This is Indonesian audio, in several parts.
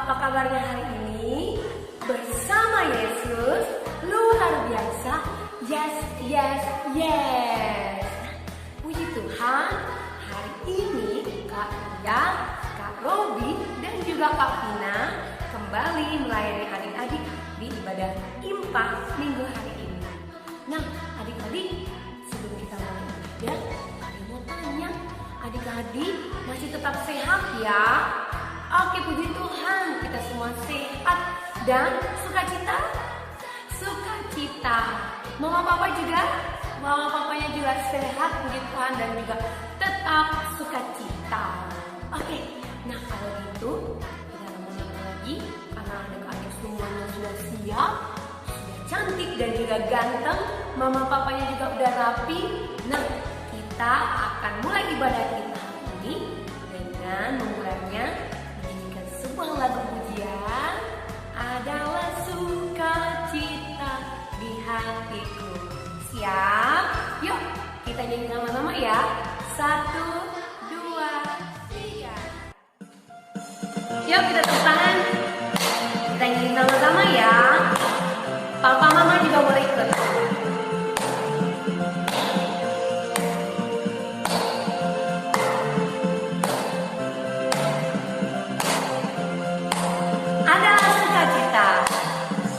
Apa kabarnya hari ini? Bersama Yesus, luar biasa. Yes, yes, yes. Puji Tuhan, hari ini Kak Ria, Kak Robi, dan juga Kak Vina kembali melayani adik-adik di ibadah Impak minggu hari ini. Nah, adik-adik, sebelum kita mulai ibadah, Kak mau tanya, adik-adik masih tetap sehat ya? Oke, puji Tuhan, kita semua sehat dan sukacita. Sukacita. Mama papa juga? Mama papanya juga sehat, puji Tuhan, dan juga tetap sukacita. Oke, nah kalau gitu kita mau nanya lagi, karena adik-adik semuanya sudah siap, sudah cantik dan juga ganteng, mama papanya juga udah rapi. Nah, kita akan mulai ibadah kita hari ini dengan memulainya menyanyikan sebuah lagu pujian. Adalah sukacita di hatiku. Siap? Yuk kita nyanyi sama-sama ya. 1, 2, 3. Yuk kita tepuk tangan. Kita nyanyi sama-sama ya. Papa mama juga boleh ikut.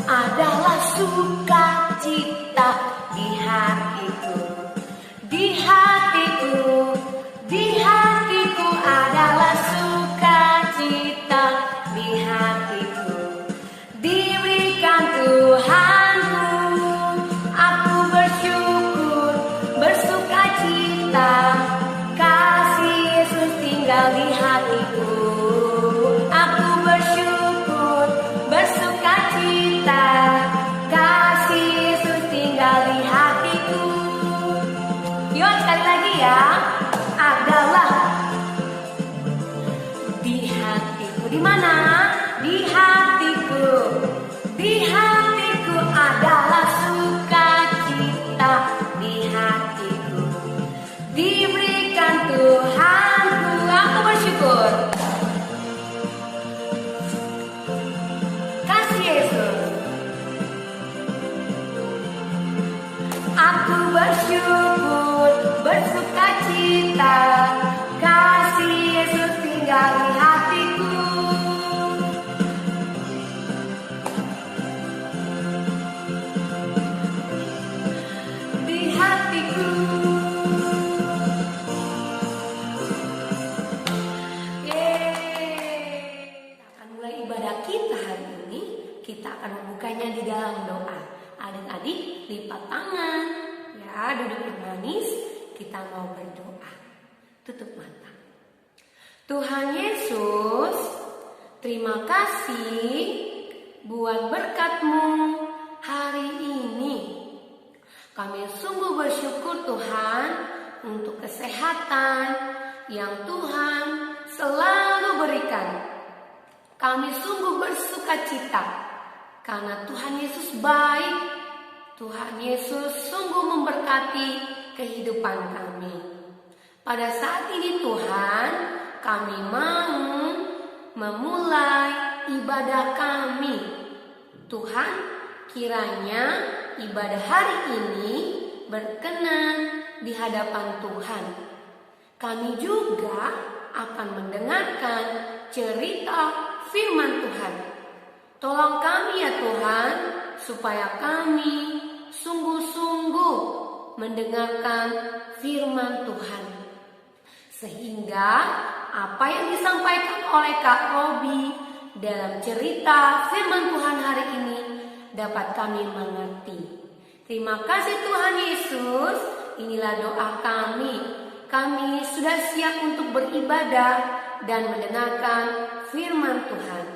Adalah sukacita di hatiku, di hatiku, di hatiku adalah sukacita di hatiku. Diberikan Tuhanku, aku bersyukur, bersukacita, kasih Yesus tinggal di hatiku. Aku bersyukur, bersukacita, kasih Yesus tinggal di hatiku. Yuk sekali lagi ya. Adalah di hatiku. Di mana? Di hatiku. Di hatiku adalah sukacita di hatiku. Diberikan Tuhanku, aku bersyukur. Aku bersyukur, bersukacita, kasih Yesus tinggal di hatiku. Di hatiku. Akan mulai ibadah kita hari ini. Kita akan membukanya di dalam doa. Adik-adik lipat tangan ya, duduk yang manis, kita mau berdoa. Tutup mata. Tuhan Yesus, terima kasih buat berkat-Mu hari ini. Kami sungguh bersyukur Tuhan untuk kesehatan yang Tuhan selalu berikan. Kami sungguh bersukacita karena Tuhan Yesus baik. Tuhan Yesus sungguh memberkati kehidupan kami. Pada saat ini Tuhan, kami mau memulai ibadah kami. Tuhan, kiranya ibadah hari ini berkenan di hadapan Tuhan. Kami juga akan mendengarkan cerita firman Tuhan. Tolong kami ya Tuhan, supaya kami sungguh-sungguh mendengarkan firman Tuhan. Sehingga apa yang disampaikan oleh Kak Robi dalam cerita firman Tuhan hari ini dapat kami mengerti. Terima kasih Tuhan Yesus, inilah doa kami. Kami sudah siap untuk beribadah dan mendengarkan firman Tuhan.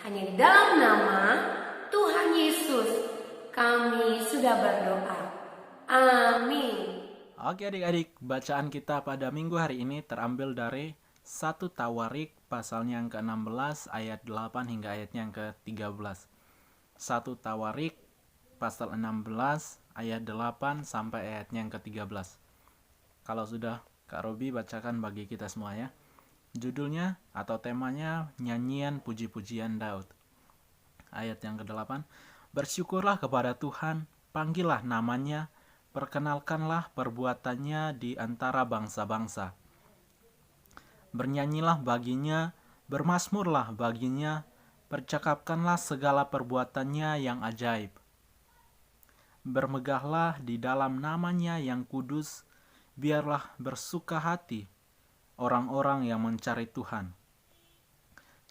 Hanya di dalam nama Tuhan Yesus kami sudah berdoa. Amin. Oke adik-adik, bacaan kita pada minggu hari ini terambil dari 1 Tawarik pasalnya yang ke-16 ayat 8 hingga ayatnya yang ke-13. 1 Tawarik pasal 16 ayat 8 sampai ayatnya yang ke-13. Kalau sudah, Kak Robi bacakan bagi kita semua ya. Judulnya atau temanya nyanyian puji-pujian Daud. Ayat yang ke-8, bersyukurlah kepada Tuhan, panggillah namanya, perkenalkanlah perbuatannya di antara bangsa-bangsa. Bernyanyilah baginya, bermazmurlah baginya, percakapkanlah segala perbuatannya yang ajaib. Bermegahlah di dalam namanya yang kudus, biarlah bersuka hati orang-orang yang mencari Tuhan.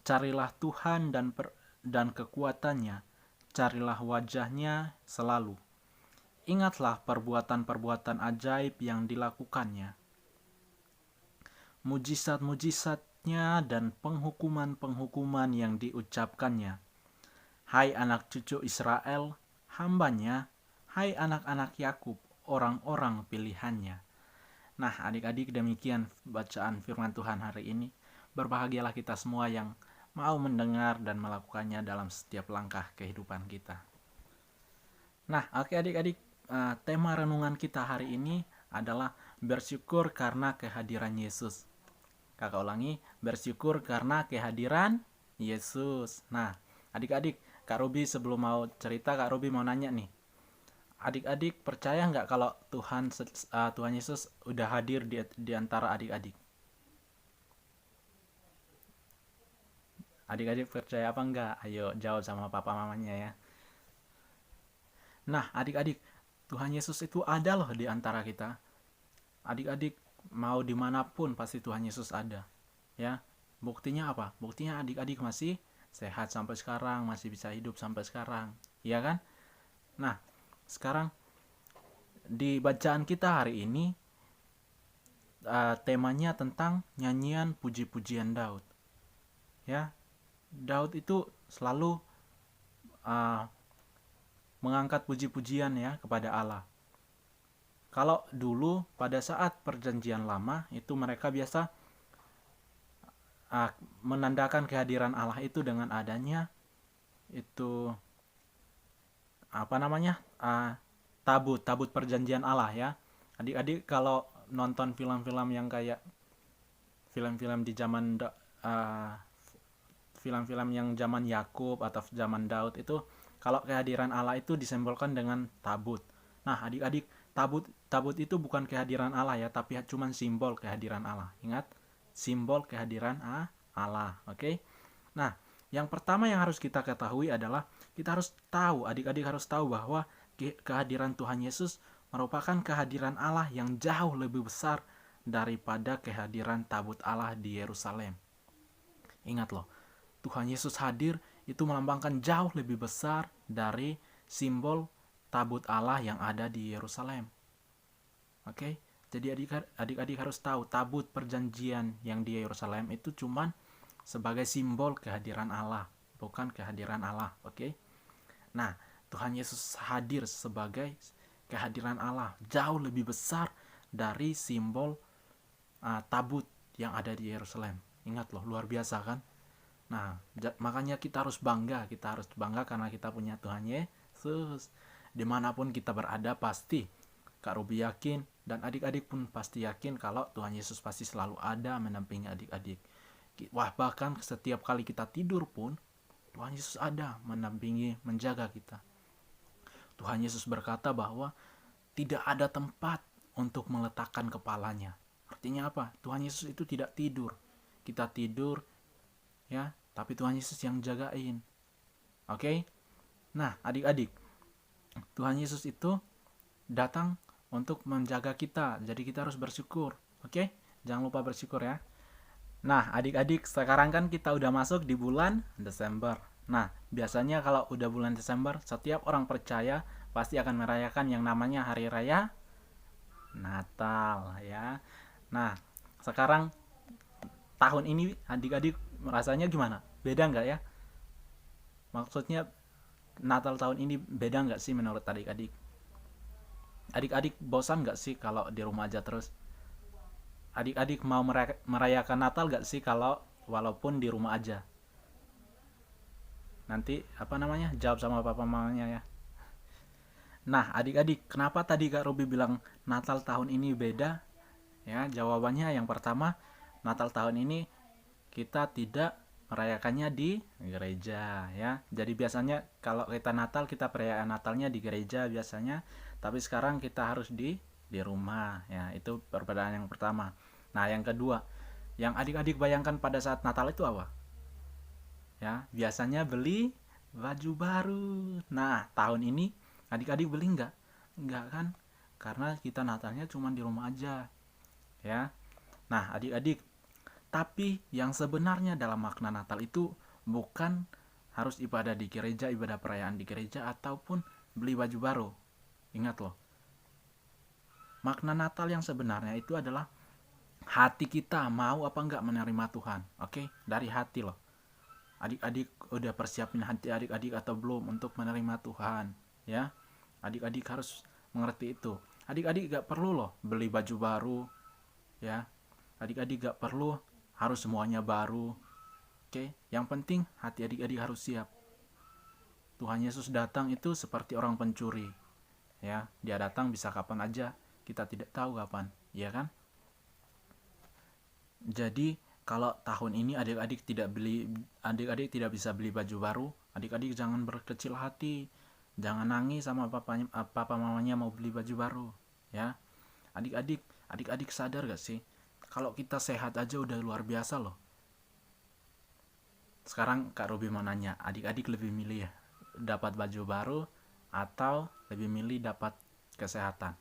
Carilah Tuhan dan kekuatannya, carilah wajahnya selalu. Ingatlah perbuatan-perbuatan ajaib yang dilakukannya, mujizat-mujizatnya dan penghukuman-penghukuman yang diucapkannya. Hai anak cucu Israel, hambanya, hai anak-anak Yakub, orang-orang pilihannya. Nah, adik-adik, demikian bacaan firman Tuhan hari ini. Berbahagialah kita semua yang mau mendengar dan melakukannya dalam setiap langkah kehidupan kita. Nah, oke adik-adik, tema renungan kita hari ini adalah bersyukur karena kehadiran Yesus. Kakak ulangi, bersyukur karena kehadiran Yesus. Nah, adik-adik, Kak Ruby sebelum mau cerita, Kak Ruby mau nanya nih. Adik-adik percaya nggak kalau Tuhan Yesus udah hadir di antara adik-adik? Adik-adik percaya apa enggak? Ayo jawab sama papa mamanya ya. Nah, adik-adik, Tuhan Yesus itu ada loh di antara kita. Adik-adik mau dimanapun pasti Tuhan Yesus ada. Ya, buktinya apa? Buktinya adik-adik masih sehat sampai sekarang, masih bisa hidup sampai sekarang. Iya kan? Nah, sekarang di bacaan kita hari ini temanya tentang nyanyian puji-pujian Daud. Ya, Daud itu selalu mengangkat puji-pujian ya kepada Allah. Kalau dulu pada saat perjanjian lama itu mereka biasa menandakan kehadiran Allah itu dengan adanya itu tabut perjanjian Allah ya. Adik-adik kalau nonton film-film yang kayak film-film di zaman film-film yang zaman Yakub atau zaman Daud itu, kalau kehadiran Allah itu disimbolkan dengan tabut. Nah, adik-adik, tabut itu bukan kehadiran Allah ya, tapi cuma simbol kehadiran Allah. Ingat, simbol kehadiran Allah, oke? Nah, yang pertama yang harus kita ketahui adalah kita harus tahu, adik-adik harus tahu bahwa kehadiran Tuhan Yesus merupakan kehadiran Allah yang jauh lebih besar daripada kehadiran tabut Allah di Yerusalem. Ingat loh, Tuhan Yesus hadir itu melambangkan jauh lebih besar dari simbol tabut Allah yang ada di Yerusalem. Oke? Jadi adik-adik harus tahu tabut perjanjian yang di Yerusalem itu cuman sebagai simbol kehadiran Allah, bukan kehadiran Allah, oke? Nah, Tuhan Yesus hadir sebagai kehadiran Allah jauh lebih besar dari simbol tabut yang ada di Yerusalem. Ingat loh, luar biasa kan? Nah, makanya kita harus bangga karena kita punya Tuhan Yesus. Dimanapun kita berada pasti Kak Ruby yakin dan adik-adik pun pasti yakin kalau Tuhan Yesus pasti selalu ada menampingi adik-adik. Wah, bahkan setiap kali kita tidur pun Tuhan Yesus ada mendampingi, menjaga kita. Tuhan Yesus berkata bahwa tidak ada tempat untuk meletakkan kepalanya. Artinya apa? Tuhan Yesus itu tidak tidur. Kita tidur ya, tapi Tuhan Yesus yang jagain. Oke? Nah, adik-adik, Tuhan Yesus itu datang untuk menjaga kita. Jadi kita harus bersyukur. Oke? Jangan lupa bersyukur ya. Nah, adik-adik, sekarang kan kita udah masuk di bulan Desember. Nah, biasanya kalau udah bulan Desember, setiap orang percaya pasti akan merayakan yang namanya Hari Raya Natal ya. Nah, sekarang tahun ini adik-adik rasanya gimana? Beda nggak ya? Maksudnya Natal tahun ini beda nggak sih menurut adik-adik? Adik-adik bosan nggak sih kalau di rumah aja terus? Adik-adik mau merayakan Natal gak sih kalau walaupun di rumah aja? Nanti jawab sama papa mamanya ya. Nah, adik-adik, kenapa tadi Kak Ruby bilang Natal tahun ini beda? Ya, jawabannya yang pertama, Natal tahun ini kita tidak merayakannya di gereja ya. Jadi biasanya kalau kita Natal, kita perayaan Natalnya di gereja biasanya, tapi sekarang kita harus di rumah ya. Itu perbedaan yang pertama. Nah, yang kedua, yang adik-adik bayangkan pada saat Natal itu apa? Ya, biasanya beli baju baru. Nah, tahun ini adik-adik beli nggak? Nggak kan? Karena kita Natalnya cuma di rumah aja ya. Nah, adik-adik, tapi yang sebenarnya dalam makna Natal itu bukan harus ibadah di gereja, ibadah perayaan di gereja, ataupun beli baju baru. Ingat loh, makna Natal yang sebenarnya itu adalah hati kita mau apa enggak menerima Tuhan. Oke? Dari hati loh. Adik-adik udah persiapin hati adik-adik atau belum untuk menerima Tuhan? Ya, adik-adik harus mengerti itu. Adik-adik gak perlu loh beli baju baru. Ya, adik-adik gak perlu harus semuanya baru. Oke, yang penting hati adik-adik harus siap. Tuhan Yesus datang itu seperti orang pencuri. Ya, dia datang bisa kapan aja, kita tidak tahu kapan, ya kan? Jadi kalau tahun ini adik-adik tidak bisa beli baju baru, adik-adik jangan berkecil hati. Jangan nangis sama papa mamanya mau beli baju baru, ya. Adik-adik sadar gak sih? Kalau kita sehat aja udah luar biasa loh. Sekarang Kak Robi mau nanya, adik-adik lebih milih ya dapat baju baru atau lebih milih dapat kesehatan?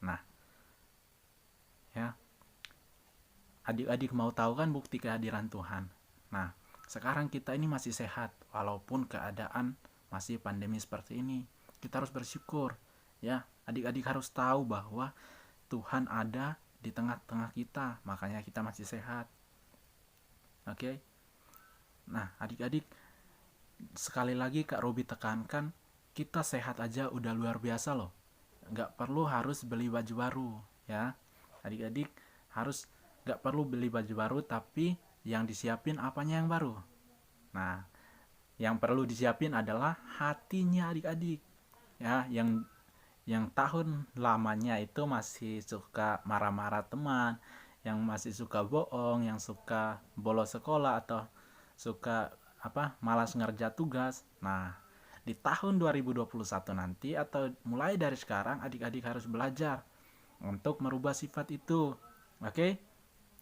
Nah, ya. Adik-adik mau tahu kan bukti kehadiran Tuhan. Nah, sekarang kita ini masih sehat walaupun keadaan masih pandemi seperti ini. Kita harus bersyukur, ya. Adik-adik harus tahu bahwa Tuhan ada di tengah-tengah kita, makanya kita masih sehat. Oke. Nah, adik-adik, sekali lagi Kak Robi tekankan, kita sehat aja udah luar biasa loh. Nggak perlu harus beli baju baru, ya. Adik-adik harus nggak perlu beli baju baru, tapi yang disiapin apanya yang baru. Nah, yang perlu disiapin adalah hatinya adik-adik, ya. Yang tahun lamanya itu masih suka marah-marah teman, yang masih suka bohong, yang suka bolos sekolah atau suka malas ngerja tugas. Nah, di tahun 2021 nanti atau mulai dari sekarang adik-adik harus belajar untuk merubah sifat itu. Oke?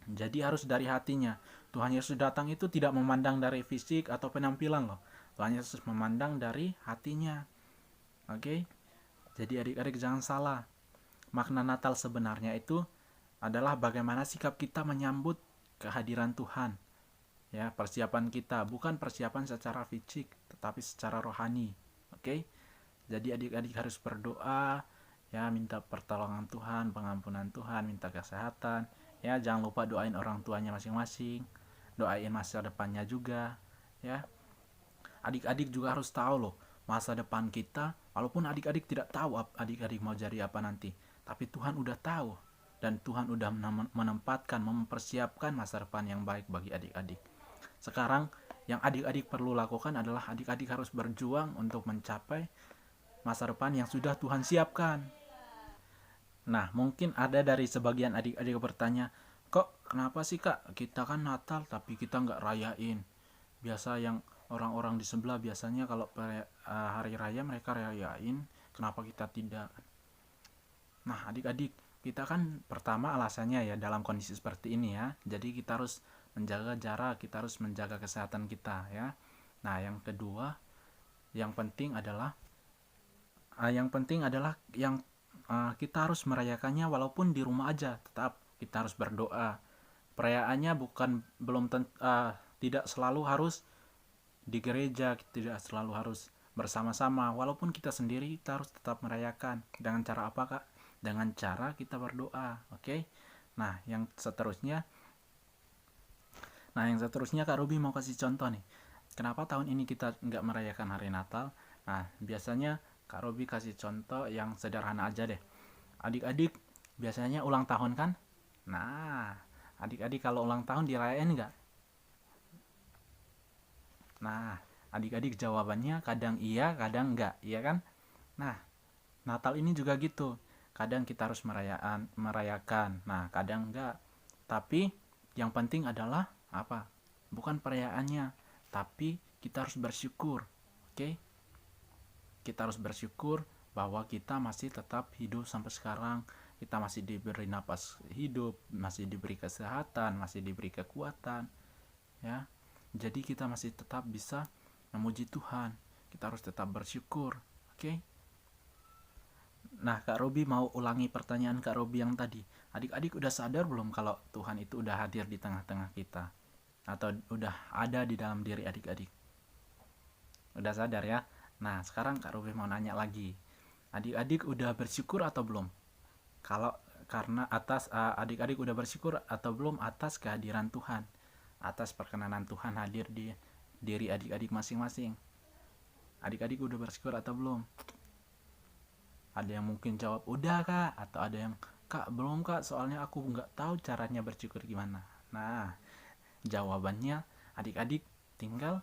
Jadi harus dari hatinya. Tuhan Yesus datang itu tidak memandang dari fisik atau penampilan loh. Tuhan Yesus memandang dari hatinya. Oke? Jadi adik-adik jangan salah. Makna Natal sebenarnya itu adalah bagaimana sikap kita menyambut kehadiran Tuhan. Ya, persiapan kita bukan persiapan secara fisik, tetapi secara rohani. Oke? Jadi adik-adik harus berdoa, ya, minta pertolongan Tuhan, pengampunan Tuhan, minta kesehatan. Ya, jangan lupa doain orang tuanya masing-masing, doain masa depannya juga, ya. Adik-adik juga harus tahu loh, masa depan kita, walaupun adik-adik tidak tahu adik-adik mau jadi apa nanti, tapi Tuhan udah tahu, dan Tuhan udah menempatkan, mempersiapkan masa depan yang baik bagi adik-adik. Sekarang yang adik-adik perlu lakukan adalah adik-adik harus berjuang untuk mencapai masa depan yang sudah Tuhan siapkan. Nah, mungkin ada dari sebagian adik-adik bertanya, kok kenapa sih Kak, kita kan Natal tapi kita nggak rayain? Biasa yang orang-orang di sebelah biasanya kalau hari raya mereka rayain, kenapa kita tidak? Nah, adik-adik, kita kan pertama alasannya ya dalam kondisi seperti ini ya. Jadi kita harus menjaga jarak, kita harus menjaga kesehatan kita ya. Nah, yang kedua, yang penting adalah kita harus merayakannya walaupun di rumah aja. Tetap kita harus berdoa. Perayaannya tidak selalu harus di gereja, tidak selalu harus bersama-sama. Walaupun kita sendiri, kita harus tetap merayakan. Dengan cara apa Kak? Dengan cara kita berdoa. Oke? Nah, yang seterusnya Kak Ruby mau kasih contoh nih. Kenapa tahun ini kita nggak merayakan hari Natal? Nah, biasanya Kak Robi kasih contoh yang sederhana aja deh. Adik-adik biasanya ulang tahun kan? Nah, adik-adik kalau ulang tahun dirayain nggak? Nah, adik-adik jawabannya kadang iya, kadang enggak, iya kan? Nah, Natal ini juga gitu. Kadang kita harus merayakan. Nah, kadang enggak. Tapi yang penting adalah apa? bukan perayaannya, tapi kita harus bersyukur. Oke? Kita harus bersyukur bahwa kita masih tetap hidup sampai sekarang. Kita masih diberi napas hidup, masih diberi kesehatan, masih diberi kekuatan, ya. Jadi kita masih tetap bisa memuji Tuhan. Kita harus tetap bersyukur. Oke? Nah, Kak Robi mau ulangi pertanyaan Kak Robi yang tadi. Adik-adik udah sadar belum kalau Tuhan itu udah hadir di tengah-tengah kita? Atau udah ada di dalam diri adik-adik? Udah sadar ya? Nah, sekarang Kak Robi mau nanya lagi. Adik-adik udah bersyukur atau belum? Kalau karena adik-adik udah bersyukur atau belum atas kehadiran Tuhan, atas perkenanan Tuhan hadir di diri adik-adik masing-masing? Adik-adik udah bersyukur atau belum? Ada yang mungkin jawab udah Kak, atau ada yang Kak belum Kak, soalnya aku nggak tahu caranya bersyukur gimana. Nah, jawabannya adik-adik tinggal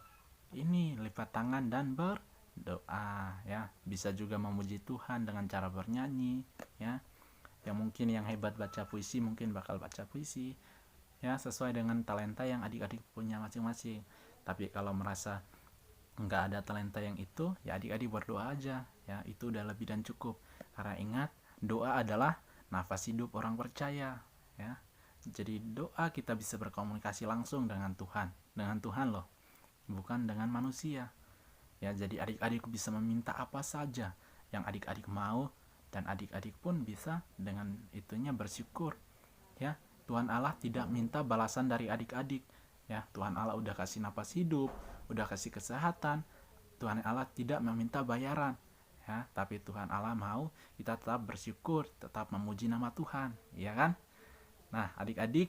ini lipat tangan dan berdoa, ya. Bisa juga memuji Tuhan dengan cara bernyanyi, ya. Yang mungkin yang hebat baca puisi mungkin bakal baca puisi, ya, sesuai dengan talenta yang adik-adik punya masing-masing. Tapi kalau merasa nggak ada talenta yang itu, ya adik-adik berdoa aja, ya. Itu udah lebih dan cukup. Karena ingat, doa adalah nafas hidup orang percaya, ya. Jadi doa kita bisa berkomunikasi langsung dengan Tuhan loh, bukan dengan manusia, ya. Jadi adik-adik bisa meminta apa saja yang adik-adik mau, dan adik-adik pun bisa dengan itunya bersyukur, ya. Tuhan Allah tidak minta balasan dari adik-adik, ya. Tuhan Allah udah kasih napas hidup, udah kasih kesehatan. Tuhan Allah tidak meminta bayaran, ya. Tapi Tuhan Allah mau kita tetap bersyukur, tetap memuji nama Tuhan, ya kan? Nah, adik-adik,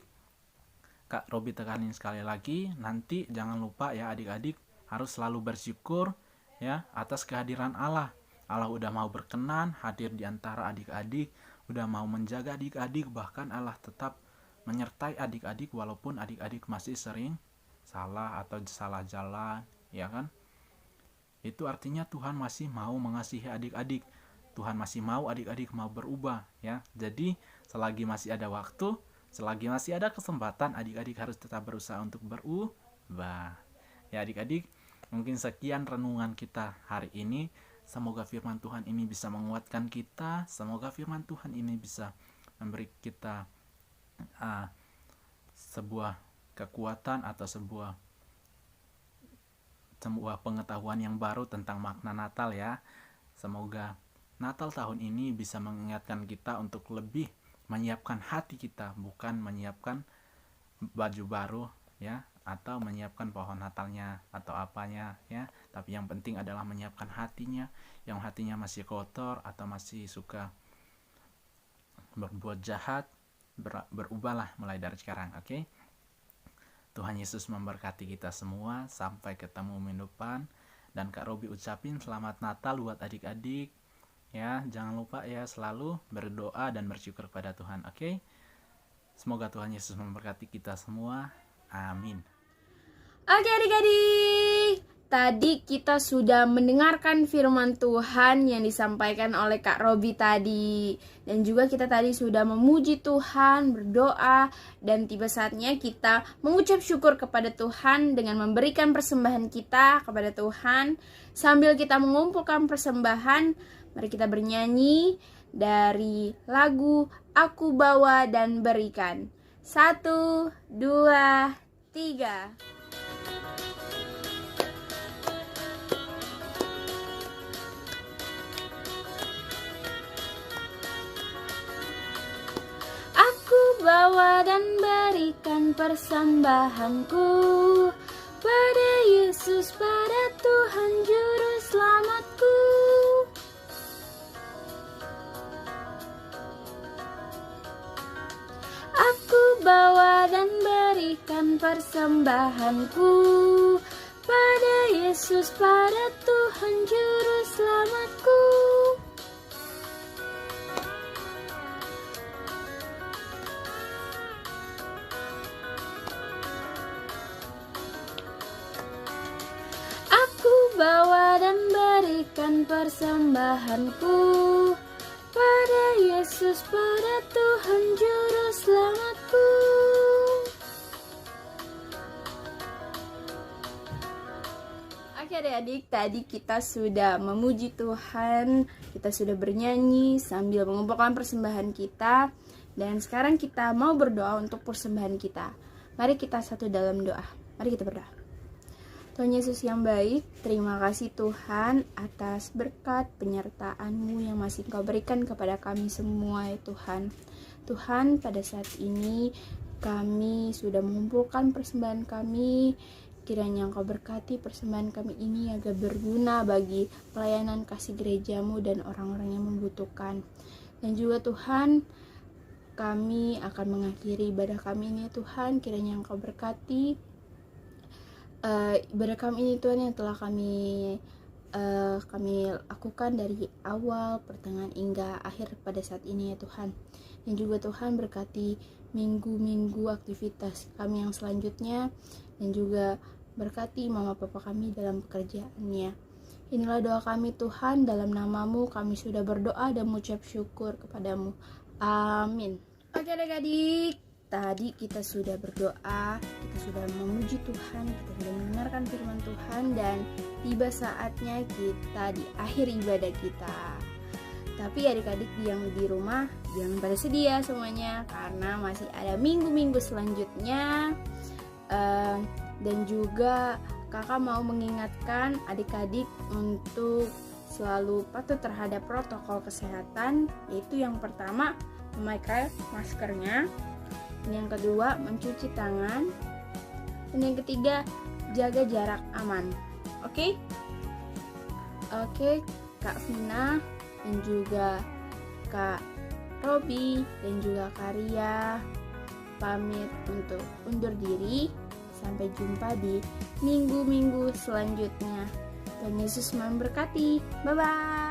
Kak Robi tekanin sekali lagi, nanti jangan lupa ya adik-adik harus selalu bersyukur, ya, atas kehadiran Allah. Allah udah mau berkenan hadir di antara adik-adik, udah mau menjaga adik-adik, bahkan Allah tetap menyertai adik-adik walaupun adik-adik masih sering salah atau salah jalan, ya kan? Itu artinya Tuhan masih mau mengasihi adik-adik. Tuhan masih mau adik-adik mau berubah, ya. Jadi selagi masih ada waktu, selagi masih ada kesempatan, adik-adik harus tetap berusaha untuk berubah. Ya adik-adik, mungkin sekian renungan kita hari ini. Semoga firman Tuhan ini bisa menguatkan kita. Semoga firman Tuhan ini bisa memberi kita sebuah kekuatan atau sebuah pengetahuan yang baru tentang makna Natal, ya. Semoga Natal tahun ini bisa mengingatkan kita untuk lebih menyiapkan hati kita, bukan menyiapkan baju baru, ya, atau menyiapkan pohon Natalnya atau apanya, ya. Tapi yang penting adalah menyiapkan hatinya, yang hatinya masih kotor atau masih suka berbuat jahat, berubahlah mulai dari sekarang, oke? Tuhan Yesus memberkati kita semua. Sampai ketemu minggu depan. Dan Kak Robi ucapin selamat Natal buat adik-adik, ya. Jangan lupa ya selalu berdoa dan bersyukur kepada Tuhan, oke? Semoga Tuhan Yesus memberkati kita semua. Amin. Oke adik-adik, tadi kita sudah mendengarkan firman Tuhan yang disampaikan oleh Kak Robi tadi. Dan juga kita tadi sudah memuji Tuhan, berdoa, dan tiba saatnya kita mengucap syukur kepada Tuhan dengan memberikan persembahan kita kepada Tuhan. Sambil kita mengumpulkan persembahan, mari kita bernyanyi dari lagu Aku Bawa dan Berikan. 1, 2, 3. Aku bawa dan berikan persembahanku pada Yesus, pada Tuhan Juru Selamatku. Aku bawa dan berikan persembahanku pada Yesus, pada Tuhan Juru Selamatku. Aku bawa dan berikan persembahanku pada Yesus, pada Tuhan Juru Selamatku. Oke adik-adik, tadi kita sudah memuji Tuhan, kita sudah bernyanyi sambil mengumpulkan persembahan kita. Dan sekarang kita mau berdoa untuk persembahan kita. Mari kita satu dalam doa. Mari kita berdoa. Tuhan Yesus yang baik, terima kasih Tuhan atas berkat penyertaan-Mu yang masih Engkau berikan kepada kami semua ya Tuhan. Tuhan, pada saat ini kami sudah mengumpulkan persembahan kami. Kiranya Engkau berkati persembahan kami ini agar berguna bagi pelayanan kasih gereja-Mu dan orang-orang yang membutuhkan. Dan juga Tuhan, kami akan mengakhiri ibadah kami ini ya Tuhan. Kiranya Engkau berkati ibadah kami ini Tuhan yang telah kami lakukan dari awal, pertengahan hingga akhir pada saat ini ya Tuhan. Dan juga Tuhan berkati minggu-minggu aktivitas kami yang selanjutnya, dan juga berkati mama papa kami dalam pekerjaannya. Inilah doa kami Tuhan, dalam nama-Mu kami sudah berdoa dan mengucap syukur kepadamu. Amin. Oke adik-adik, tadi kita sudah berdoa, kita sudah memuji Tuhan, kita sudah mendengarkan firman Tuhan, dan tiba saatnya kita di akhir ibadah kita. Tapi adik-adik yang di rumah jangan pada sedia semuanya, karena masih ada minggu-minggu selanjutnya. Dan juga kakak mau mengingatkan adik-adik untuk selalu patuh terhadap protokol kesehatan, yaitu yang pertama memakai maskernya, dan yang kedua mencuci tangan, dan yang ketiga jaga jarak aman. Oke, Kak Vina dan juga Kak Robi dan juga Kak Ria pamit untuk undur diri. Sampai jumpa di minggu-minggu selanjutnya. Tuhan Yesus memberkati. Bye-bye.